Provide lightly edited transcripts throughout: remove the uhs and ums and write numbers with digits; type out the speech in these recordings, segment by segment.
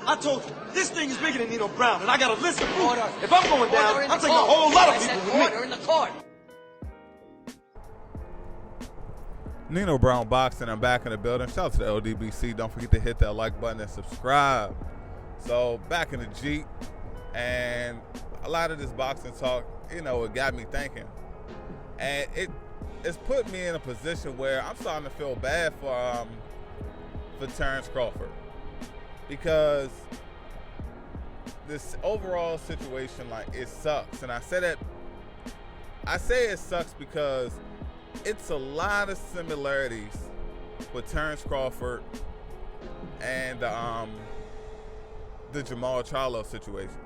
I told you, this thing is bigger than Nino Brown, and I got a list of Order. If I'm going down, Order in I'm the taking a court. whole lot I of said people with order me. in the court. Nino Brown Boxing, I'm back in the building. Shout out to the LDBC. Don't forget to hit that like button and subscribe. So, back in the Jeep, and a lot of this boxing talk, you know, it got me thinking. And it's put me in a position where I'm starting to feel bad for Terence Crawford. Because this overall situation, like, it sucks. And I say it sucks because it's a lot of similarities with Terence Crawford and the Jamal Charlo situation.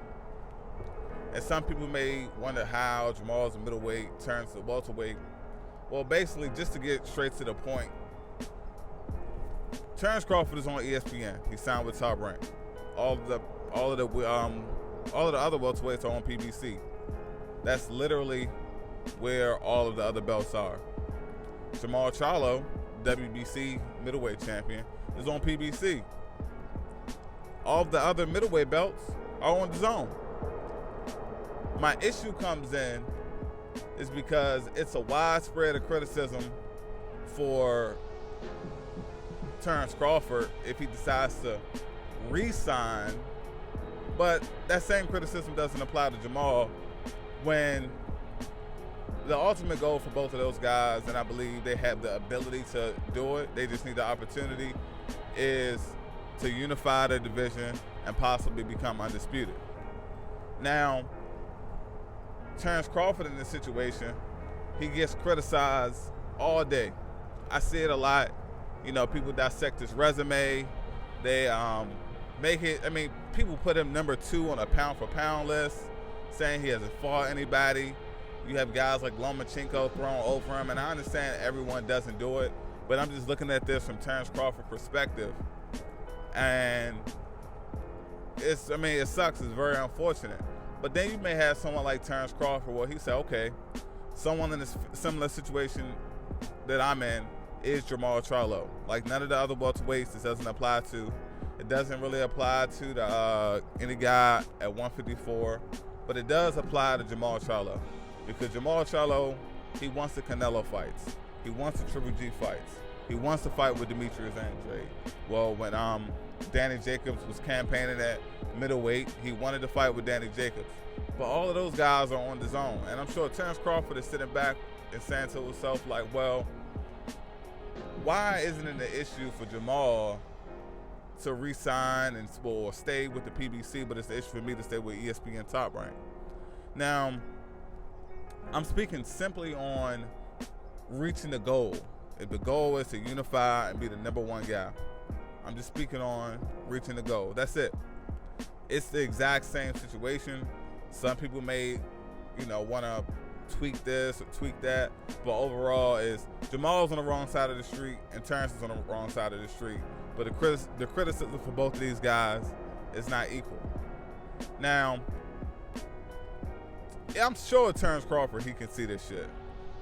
And some people may wonder how Jamal's a middleweight, Terence a welterweight. Well, basically, just to get straight to the point, Terence Crawford is on ESPN. He signed with Top Rank. All of the other welterweights are on PBC. That's literally where all of the other belts are. Jamal Charlo, WBC middleweight champion, is on PBC. All of the other middleweight belts are on DAZN. My issue comes in is because it's a widespread of criticism for Terence Crawford if he decides to re-sign, but that same criticism doesn't apply to Jamal when the ultimate goal for both of those guys, and I believe they have the ability to do it, they just need the opportunity, is to unify their division and possibly become undisputed. Now, Terence Crawford in this situation, he gets criticized all day. I see it a lot. You know, people dissect his resume. They people put him number 2 on a pound-for-pound list, saying he hasn't fought anybody. You have guys like Lomachenko thrown over him, and I understand everyone doesn't do it, but I'm just looking at this from Terence Crawford's perspective. And it sucks. It's very unfortunate. But then you may have someone like Terence Crawford where he said, okay, someone in this similar situation that I'm in is Jamal Charlo. Like, none of the other welterweights this doesn't apply to. It doesn't really apply to any guy at 154, but it does apply to Jamal Charlo. Because Jamal Charlo, he wants the Canelo fights. He wants the Triple G fights. He wants to fight with Demetrius Andrade. Well, when Danny Jacobs was campaigning at middleweight, he wanted to fight with Danny Jacobs. But all of those guys are on DAZN. And I'm sure Terence Crawford is sitting back and saying to himself, like, well, why isn't it an issue for Jamal to re-sign or stay with the PBC, but it's the issue for me to stay with ESPN Top Rank? Now, I'm speaking simply on reaching the goal. If the goal is to unify and be the number 1 guy, I'm just speaking on reaching the goal. That's it. It's the exact same situation. Some people may, want to tweak this or tweak that, but overall is Jamal's on the wrong side of the street and Terence is on the wrong side of the street. But the criticism for both of these guys is not equal. Now, I'm sure Terence Crawford, he can see this shit.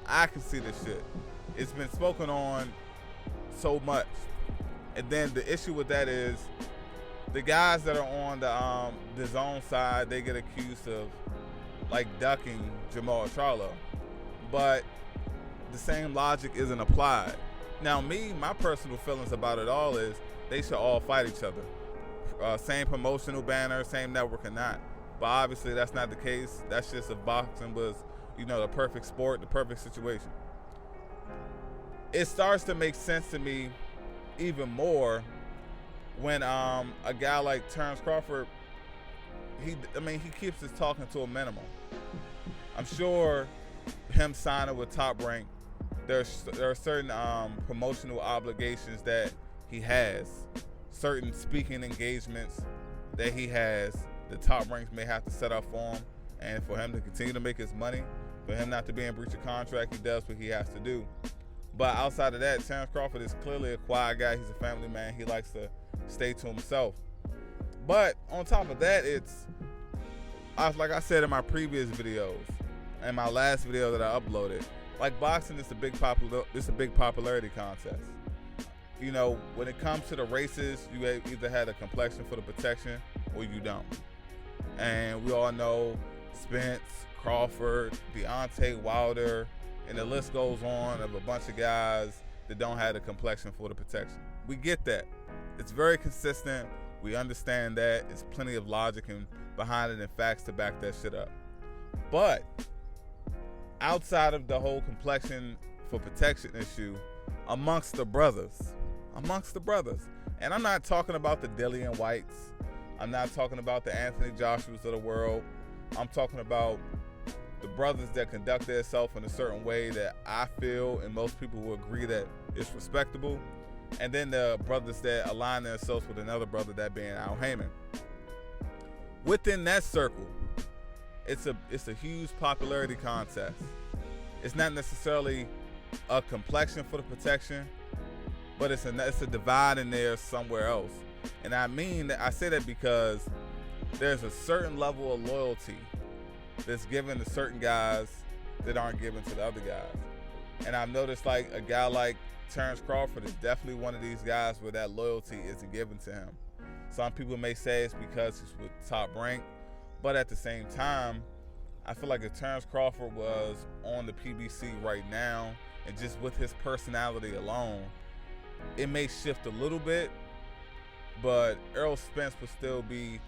I can see this shit. It's been spoken on so much. And then the issue with that is the guys that are on the DAZN side, they get accused of like ducking Jamal Charlo. But the same logic isn't applied. Now, my personal feelings about it all is they should all fight each other. Same promotional banner, same network or not. But obviously that's not the case. That's just if boxing was, the perfect sport, the perfect situation. It starts to make sense to me even more when a guy like Terence Crawford, he keeps his talking to a minimum. I'm sure him signing with Top Rank, there are certain promotional obligations that he has, certain speaking engagements that he has. The Top Ranks may have to set up for him, and for him to continue to make his money, for him not to be in breach of contract, he does what he has to do. But outside of that, Terence Crawford is clearly a quiet guy. He's a family man. He likes to stay to himself. But on top of that, like I said in my previous videos, and my last video that I uploaded, like boxing is a big popularity contest. when it comes to the races, you either had a complexion for the protection or you don't. And we all know Spence, Crawford, Deontay Wilder, and the list goes on of a bunch of guys that don't have the complexion for the protection. We get that. It's very consistent. We understand that. It's plenty of logic behind it and facts to back that shit up. But outside of the whole complexion for protection issue, amongst the brothers, and I'm not talking about the Dillian Whites, I'm not talking about the Anthony Joshuas of the world, I'm talking about the brothers that conduct themselves in a certain way that I feel and most people will agree that it's respectable, and then the brothers that align themselves with another brother, that being Al Heyman. Within that circle, it's a huge popularity contest. It's not necessarily a complexion for the protection, but it's a divide in there somewhere else. And I say that because there's a certain level of loyalty that's given to certain guys that aren't given to the other guys. And I've noticed like a guy like Terence Crawford is definitely one of these guys where that loyalty isn't given to him. Some people may say it's because he's with Top Rank, but at the same time, I feel like if Terence Crawford was on the PBC right now, and just with his personality alone, it may shift a little bit, but Errol Spence would still be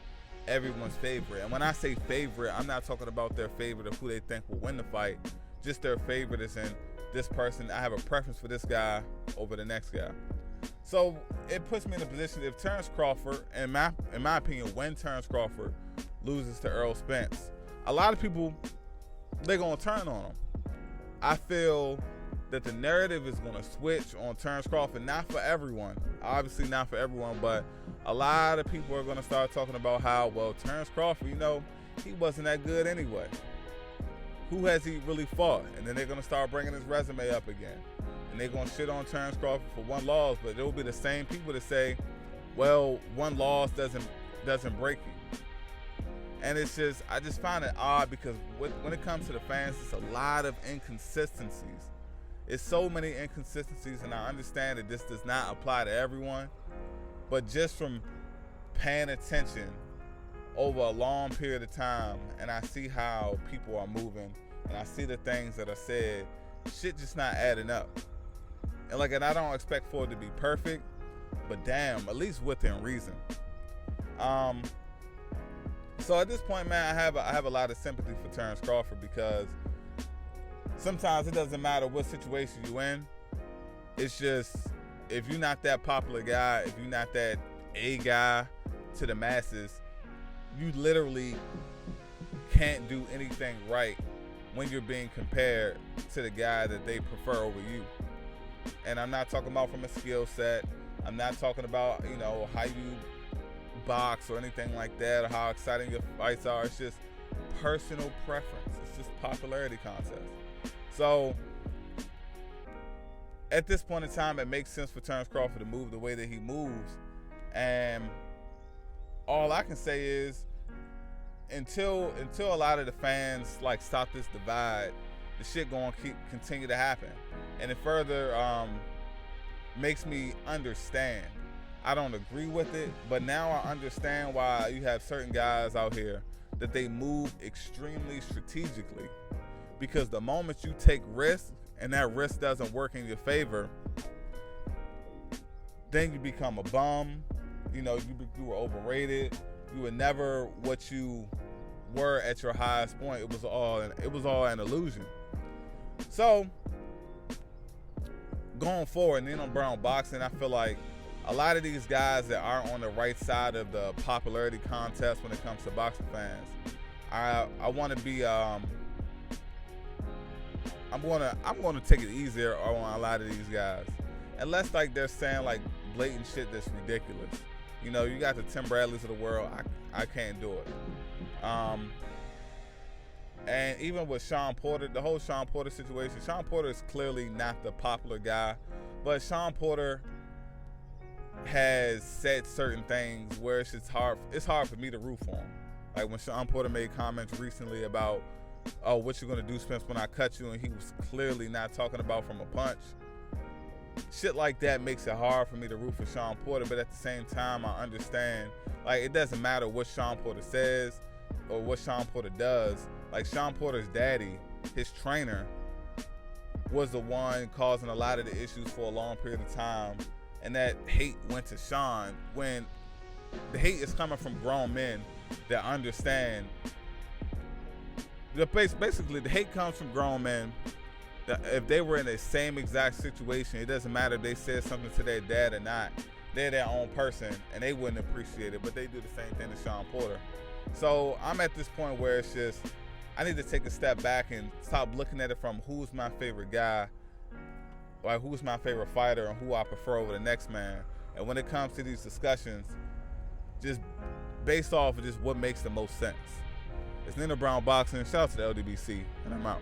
everyone's favorite. And when I say favorite, I'm not talking about their favorite of who they think will win the fight, just their favorite is in this person. I have a preference for this guy over the next guy. So it puts me in a position, if Terence Crawford, in my opinion, when Terence Crawford loses to Errol Spence, a lot of people, they're going to turn on him. I feel that the narrative is going to switch on Terence Crawford, not for everyone, obviously not for everyone, but a lot of people are going to start talking about how, well, Terence Crawford, he wasn't that good anyway. Who has he really fought? And then they're going to start bringing his resume up again. And they're going to shit on Terence Crawford for one loss, but it will be the same people that say, well, one loss doesn't break you. And I just find it odd because when it comes to the fans, it's a lot of inconsistencies. It's so many inconsistencies, and I understand that this does not apply to everyone, but just from paying attention over a long period of time, and I see how people are moving, and I see the things that are said, shit just not adding up. And I don't expect for it to be perfect, but damn, at least within reason. So at this point, man, I have a lot of sympathy for Terence Crawford because sometimes it doesn't matter what situation you're in. It's just, if you're not that popular guy, if you're not that A guy to the masses, you literally can't do anything right when you're being compared to the guy that they prefer over you. And I'm not talking about from a skill set. I'm not talking about, how you box or anything like that, or how exciting your fights are. It's just personal preference. It's just popularity contest. So at this point in time, it makes sense for Terence Crawford to move the way that he moves. And all I can say is, until a lot of the fans stop this divide, the shit gonna continue to happen. And it further makes me understand. I don't agree with it, but now I understand why you have certain guys out here that they move extremely strategically. Because the moment you take risks and that risk doesn't work in your favor, then you become a bum. You were overrated. You were never what you were at your highest point. It was all an illusion. So going forward, Nino Brown boxing, I feel like a lot of these guys that aren't on the right side of the popularity contest when it comes to boxing fans, I want to be I'm going to take it easier on a lot of these guys, unless they're saying blatant shit that's ridiculous. You got the Tim Bradleys of the world. I can't do it. And even with Sean Porter, the whole Sean Porter situation, Sean Porter is clearly not the popular guy, but Sean Porter has said certain things where it's hard for me to root for him. Like when Sean Porter made comments recently about, oh, what you gonna do, Spence, when I cut you, and he was clearly not talking about from a punch. shit like that makes it hard for me to root for Sean Porter, but at the same time, I understand, like, it doesn't matter what Sean Porter says or what Sean Porter does. Like, Sean Porter's daddy, his trainer, was the one causing a lot of the issues for a long period of time, and that hate went to Sean, when the hate is coming from grown men that understand. Basically, the hate comes from grown men that if they were in the same exact situation, it doesn't matter if they said something to their dad or not. They're their own person, and they wouldn't appreciate it, but they do the same thing to Sean Porter. So I'm at this point where it's just, I need to take a step back and stop looking at it from who's my favorite guy, like who's my favorite fighter, and who I prefer over the next man. And when it comes to these discussions, just based off of just what makes the most sense. It's Nino Brown Boxing. Shout out to the LDBC, and I'm out.